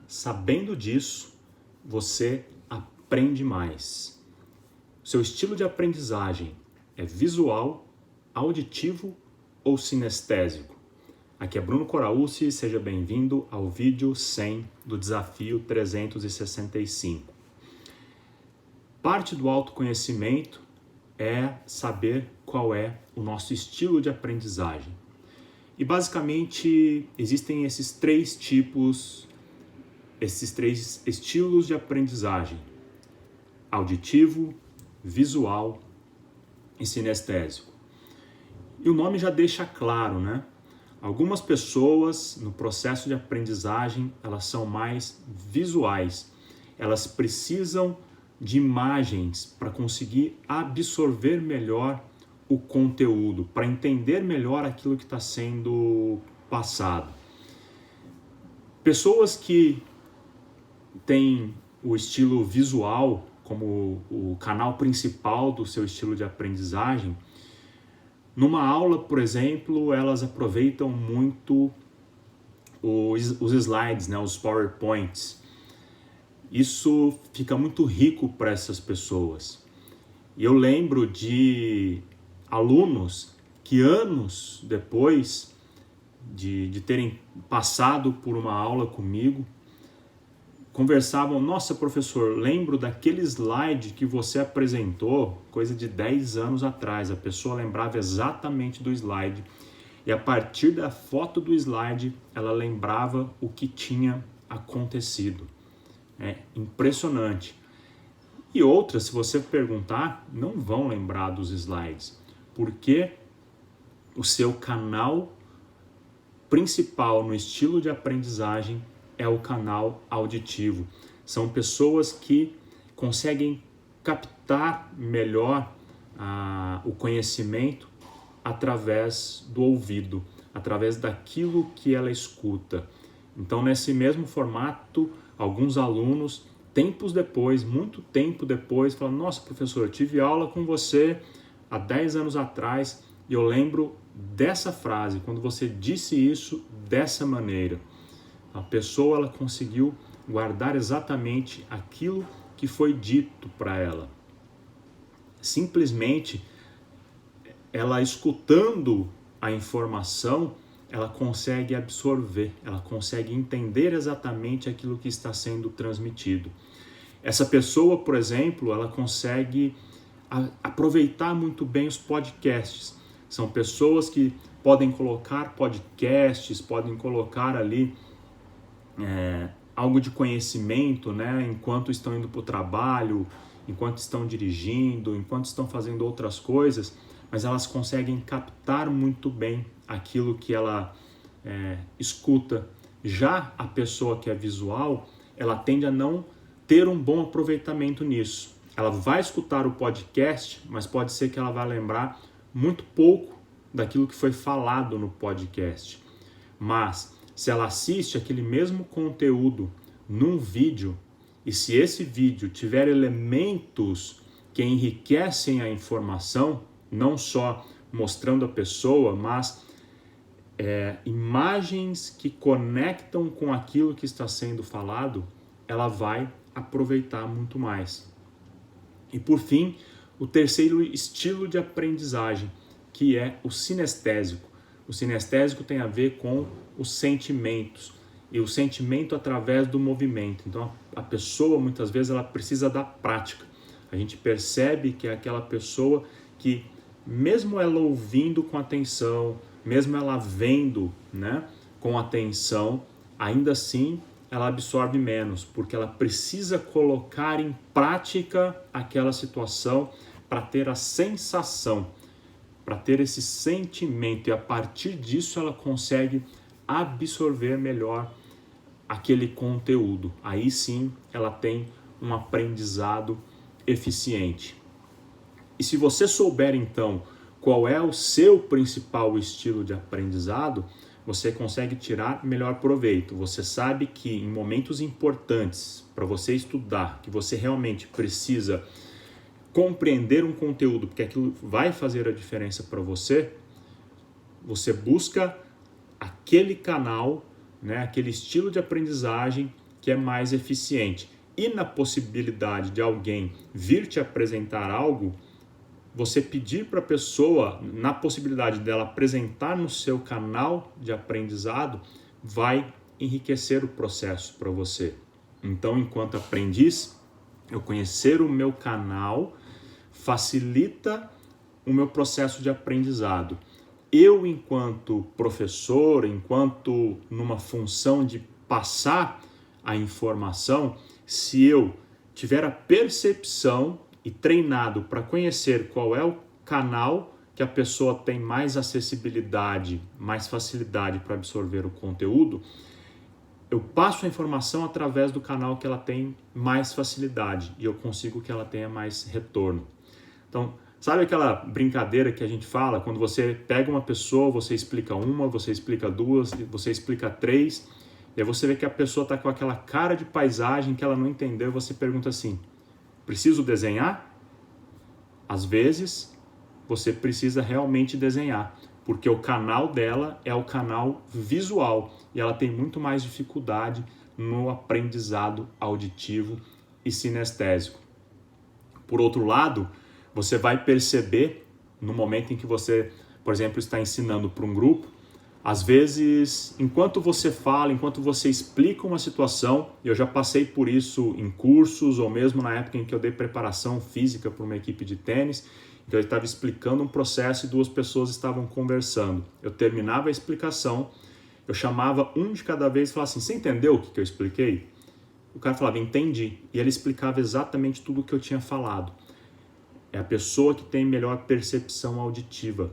Sabendo disso, você aprende mais. Seu estilo de aprendizagem é visual, auditivo ou sinestésico? Aqui é Bruno Corauci, seja bem-vindo ao vídeo 100 do Desafio 365. Parte do autoconhecimento é saber qual é o nosso estilo de aprendizagem. E basicamente existem esses três estilos de aprendizagem: auditivo, visual e sinestésico. E o nome já deixa claro, né? Algumas pessoas no processo de aprendizagem, elas são mais visuais. Elas precisam de imagens para conseguir absorver melhor o conteúdo, para entender melhor aquilo que está sendo passado. Pessoas que têm o estilo visual como o canal principal do seu estilo de aprendizagem, numa aula, por exemplo, elas aproveitam muito os slides, né, os PowerPoints. Isso fica muito rico para essas pessoas. E eu lembro de alunos que anos depois de terem passado por uma aula comigo, conversavam: nossa, professor, lembro daquele slide que você apresentou coisa de 10 anos atrás. A pessoa lembrava exatamente do slide e a partir da foto do slide ela lembrava o que tinha acontecido. É impressionante. E outras, se você perguntar, não vão lembrar dos slides, porque o seu canal principal no estilo de aprendizagem é o canal auditivo. São pessoas que conseguem captar melhor o conhecimento através do ouvido, através daquilo que ela escuta. Então, nesse mesmo formato, alguns alunos, tempos depois, muito tempo depois, falam: nossa, professor, eu tive aula com você há 10 anos atrás e eu lembro dessa frase, quando você disse isso dessa maneira. A pessoa, ela conseguiu guardar exatamente aquilo que foi dito para ela. Simplesmente, ela escutando a informação, ela consegue absorver, ela consegue entender exatamente aquilo que está sendo transmitido. Essa pessoa, por exemplo, ela consegue aproveitar muito bem os podcasts. São pessoas que podem colocar podcasts, podem colocar ali algo de conhecimento, né, enquanto estão indo para o trabalho, enquanto estão dirigindo, enquanto estão fazendo outras coisas, mas elas conseguem captar muito bem aquilo que ela escuta. Já a pessoa que é visual, ela tende a não ter um bom aproveitamento nisso. Ela vai escutar o podcast, mas pode ser que ela vá lembrar muito pouco daquilo que foi falado no podcast. Mas se ela assiste aquele mesmo conteúdo num vídeo, e se esse vídeo tiver elementos que enriquecem a informação, não só mostrando a pessoa, mas imagens que conectam com aquilo que está sendo falado, ela vai aproveitar muito mais. E por fim, o terceiro estilo de aprendizagem, que é o sinestésico. O sinestésico tem a ver com os sentimentos, e o sentimento através do movimento. Então a pessoa, muitas vezes, ela precisa da prática. A gente percebe que é aquela pessoa que, mesmo ela ouvindo com atenção, mesmo ela vendo, né, com atenção, ainda assim ela absorve menos, porque ela precisa colocar em prática aquela situação para ter a sensação, para ter esse sentimento, e a partir disso ela consegue absorver melhor aquele conteúdo. Aí sim ela tem um aprendizado eficiente. E se você souber então qual é o seu principal estilo de aprendizado, você consegue tirar melhor proveito. Você sabe que em momentos importantes para você estudar, que você realmente precisa compreender um conteúdo, porque aquilo vai fazer a diferença para você, você busca aquele canal, né, aquele estilo de aprendizagem que que é mais eficiente. E na possibilidade de alguém vir te apresentar algo, você pedir para a pessoa, na possibilidade dela apresentar no seu canal de aprendizado, vai enriquecer o processo para você. Então, enquanto aprendiz, eu conhecer o meu canal facilita o meu processo de aprendizado. Eu, enquanto professor, enquanto numa função de passar a informação, se eu tiver a percepção e treinado para conhecer qual é o canal que a pessoa tem mais acessibilidade, mais facilidade para absorver o conteúdo, eu passo a informação através do canal que ela tem mais facilidade e eu consigo que ela tenha mais retorno. Então, sabe aquela brincadeira que a gente fala, quando você pega uma pessoa, você explica uma, você explica duas, você explica três, e aí você vê que a pessoa está com aquela cara de paisagem que ela não entendeu, você pergunta assim, preciso desenhar? Às vezes, você precisa realmente desenhar, porque o canal dela é o canal visual e ela tem muito mais dificuldade no aprendizado auditivo e sinestésico. Por outro lado, você vai perceber no momento em que você, por exemplo, está ensinando para um grupo, às vezes, enquanto você fala, enquanto você explica uma situação, eu já passei por isso em cursos ou mesmo na época em que eu dei preparação física para uma equipe de tênis, então eu estava explicando um processo e duas pessoas estavam conversando. Eu terminava a explicação, eu chamava um de cada vez e falava assim, você entendeu o que eu expliquei? O cara falava, entendi. E ele explicava exatamente tudo o que eu tinha falado. É a pessoa que tem melhor percepção auditiva.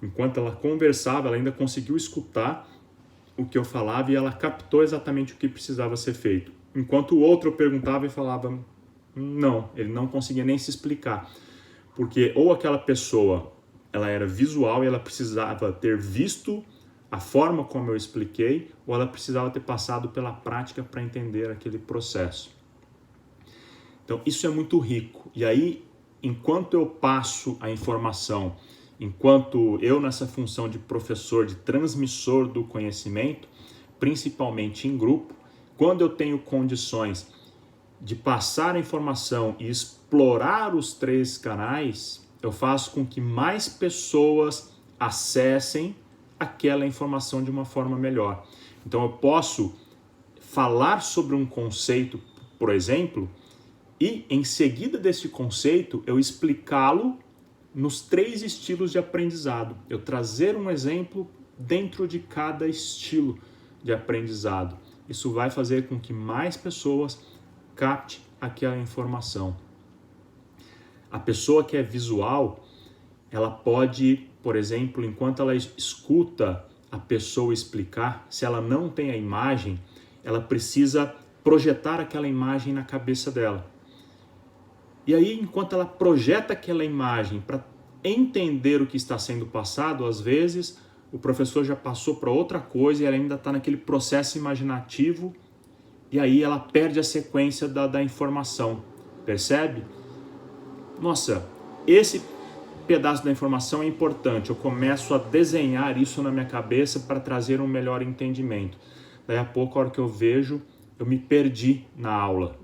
Enquanto ela conversava, ela ainda conseguiu escutar o que eu falava e ela captou exatamente o que precisava ser feito. Enquanto o outro eu perguntava e falava, não, ele não conseguia nem se explicar. Porque ou aquela pessoa, ela era visual e ela precisava ter visto a forma como eu expliquei, ou ela precisava ter passado pela prática para entender aquele processo. Então, isso é muito rico. E aí, enquanto eu passo a informação, enquanto eu nessa função de professor, de transmissor do conhecimento, principalmente em grupo, quando eu tenho condições de passar a informação e explorar os três canais, eu faço com que mais pessoas acessem aquela informação de uma forma melhor. Então eu posso falar sobre um conceito, por exemplo, e em seguida desse conceito eu explicá-lo nos três estilos de aprendizado. Eu trazer um exemplo dentro de cada estilo de aprendizado. Isso vai fazer com que mais pessoas capte aquela informação. A pessoa que é visual, ela pode, por exemplo, enquanto ela escuta a pessoa explicar, se ela não tem a imagem, ela precisa projetar aquela imagem na cabeça dela. E aí, enquanto ela projeta aquela imagem para entender o que está sendo passado, às vezes o professor já passou para outra coisa e ela ainda está naquele processo imaginativo e aí ela perde a sequência da informação. Percebe? Nossa, esse pedaço da informação é importante. Eu começo a desenhar isso na minha cabeça para trazer um melhor entendimento. Daí a pouco, a hora que eu vejo, eu me perdi na aula.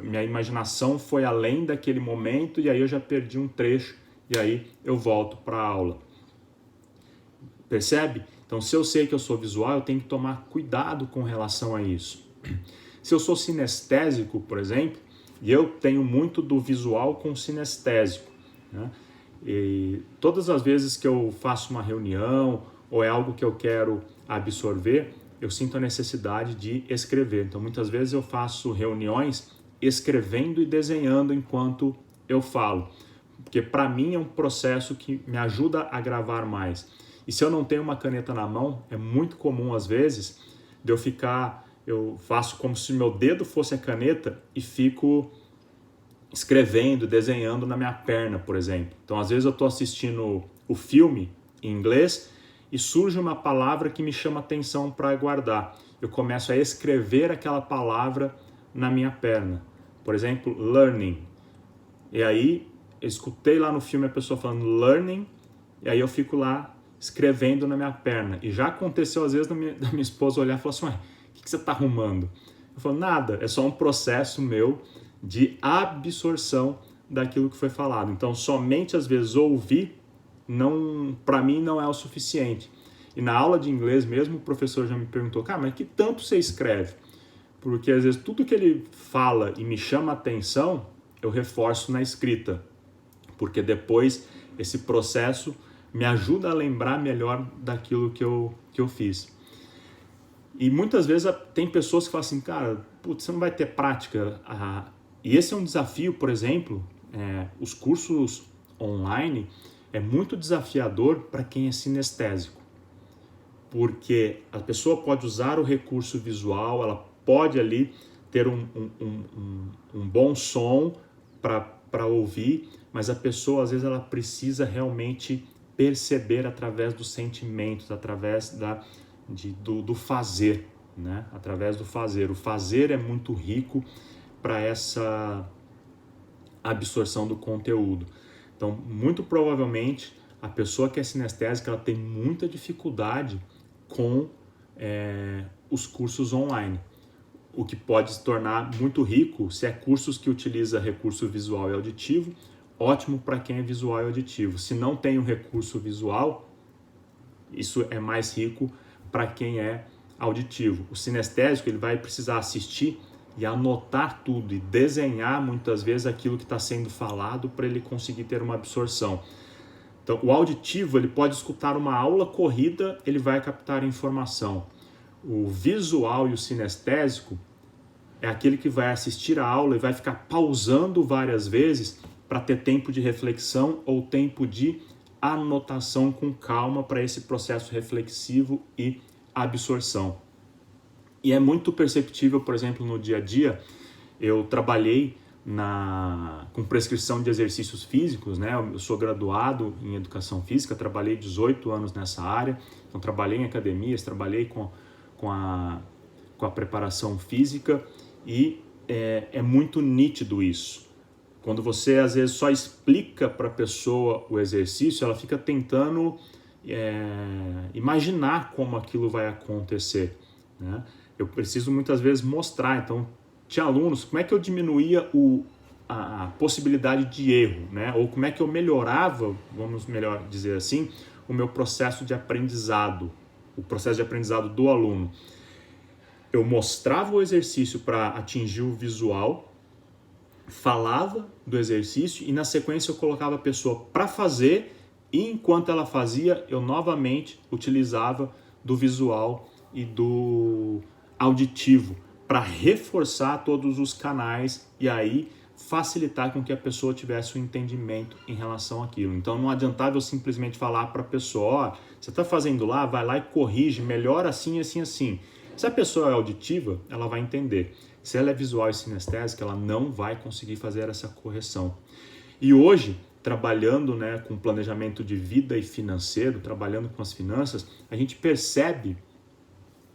Minha imaginação foi além daquele momento e aí eu já perdi um trecho e aí eu volto para a aula. Percebe? Então, se eu sei que eu sou visual, eu tenho que tomar cuidado com relação a isso. Se eu sou sinestésico, por exemplo, e eu tenho muito do visual com sinestésico, né? E todas as vezes que eu faço uma reunião ou é algo que eu quero absorver, eu sinto a necessidade de escrever. Então, muitas vezes eu faço reuniões escrevendo e desenhando enquanto eu falo, porque para mim é um processo que me ajuda a gravar mais. E se eu não tenho uma caneta na mão, é muito comum às vezes de eu faço como se meu dedo fosse a caneta e fico escrevendo, desenhando na minha perna, por exemplo. Então, às vezes eu estou assistindo o filme em inglês e surge uma palavra que me chama atenção para guardar. Eu começo a escrever aquela palavra na minha perna. Por exemplo, learning. E aí, eu escutei lá no filme a pessoa falando learning, e aí eu fico lá escrevendo na minha perna. E já aconteceu às vezes da minha esposa olhar e falar assim, ué, o que você está arrumando? Eu falo, nada, é só um processo meu de absorção daquilo que foi falado. Então, somente às vezes ouvir, para mim, não é o suficiente. E na aula de inglês mesmo, o professor já me perguntou, cara, mas que tanto você escreve? Porque às vezes tudo que ele fala e me chama a atenção, eu reforço na escrita. Porque depois esse processo me ajuda a lembrar melhor daquilo que eu fiz. E muitas vezes tem pessoas que falam assim, cara, putz, você não vai ter prática. E esse é um desafio, por exemplo, os cursos online é muito desafiador para quem é sinestésico. Porque a pessoa pode usar o recurso visual, ela pode ali ter um bom som para ouvir, mas a pessoa às vezes ela precisa realmente perceber através dos sentimentos, através do fazer, né? Através do fazer. O fazer é muito rico para essa absorção do conteúdo. Então, muito provavelmente, a pessoa que é sinestésica ela tem muita dificuldade com os cursos online. O que pode se tornar muito rico se é cursos que utiliza recurso visual e auditivo, ótimo para quem é visual e auditivo. Se não tem um recurso visual, isso é mais rico para quem é auditivo. O sinestésico ele vai precisar assistir e anotar tudo e desenhar muitas vezes aquilo que está sendo falado para ele conseguir ter uma absorção. Então, o auditivo ele pode escutar uma aula corrida, ele vai captar informação. O visual e o sinestésico é aquele que vai assistir a aula e vai ficar pausando várias vezes para ter tempo de reflexão ou tempo de anotação com calma para esse processo reflexivo e absorção. E é muito perceptível, por exemplo, no dia a dia, eu trabalhei com prescrição de exercícios físicos, né? Eu sou graduado em educação física, trabalhei 18 anos nessa área, então trabalhei em academias, trabalhei com a preparação física e é muito nítido isso. Quando você às vezes só explica para a pessoa o exercício, ela fica tentando imaginar como aquilo vai acontecer, né? Eu preciso muitas vezes mostrar, então tinha alunos, como é que eu diminuía a possibilidade de erro, né? Ou como é que eu melhorava, vamos melhor dizer assim, o meu processo de aprendizado, o processo de aprendizado do aluno. Eu mostrava o exercício para atingir o visual, falava do exercício e na sequência eu colocava a pessoa para fazer e enquanto ela fazia, eu novamente utilizava do visual e do auditivo para reforçar todos os canais e aí facilitar com que a pessoa tivesse um entendimento em relação àquilo. Então não adiantava eu simplesmente falar para a pessoa, você está fazendo lá, vai lá e corrige, melhora assim, assim, assim. Se a pessoa é auditiva, ela vai entender. Se ela é visual e sinestésica, ela não vai conseguir fazer essa correção. E hoje, trabalhando com planejamento de vida e financeiro, trabalhando com as finanças, a gente percebe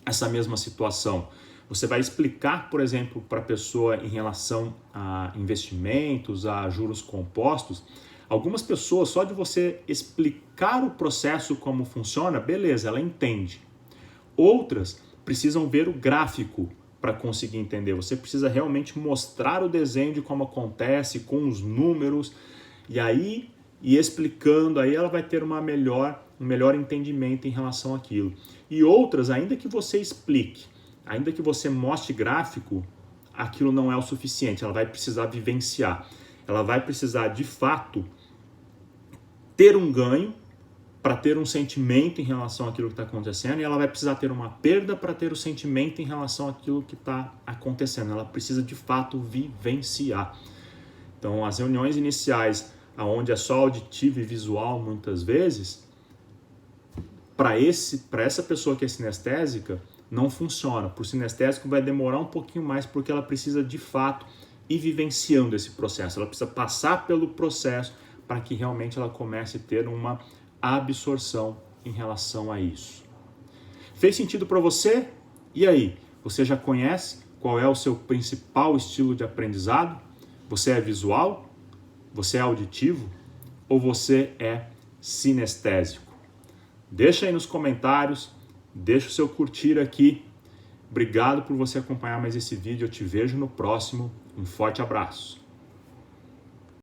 essa mesma situação. Você vai explicar, por exemplo, para a pessoa em relação a investimentos, a juros compostos. Algumas pessoas, só de você explicar o processo como funciona, beleza, ela entende. Outras precisam ver o gráfico para conseguir entender. Você precisa realmente mostrar o desenho de como acontece, com os números, e explicando, aí ela vai ter um melhor entendimento em relação àquilo. E outras, ainda que você explique, ainda que você mostre gráfico, aquilo não é o suficiente, ela vai precisar vivenciar. Ela vai precisar, de fato, ter um ganho para ter um sentimento em relação àquilo que está acontecendo e ela vai precisar ter uma perda para ter o sentimento em relação àquilo que está acontecendo. Ela precisa, de fato, vivenciar. Então, as reuniões iniciais, onde é só auditivo e visual, muitas vezes, para essa pessoa que é sinestésica, não funciona. Para o sinestésico vai demorar um pouquinho mais porque ela precisa de fato ir vivenciando esse processo. Ela precisa passar pelo processo para que realmente ela comece a ter uma absorção em relação a isso. Fez sentido para você? E aí? Você já conhece qual é o seu principal estilo de aprendizado? Você é visual? Você é auditivo? Ou você é sinestésico? Deixa aí nos comentários, deixa o seu curtir aqui Obrigado por você acompanhar mais esse vídeo. Eu te vejo no próximo. Um forte abraço.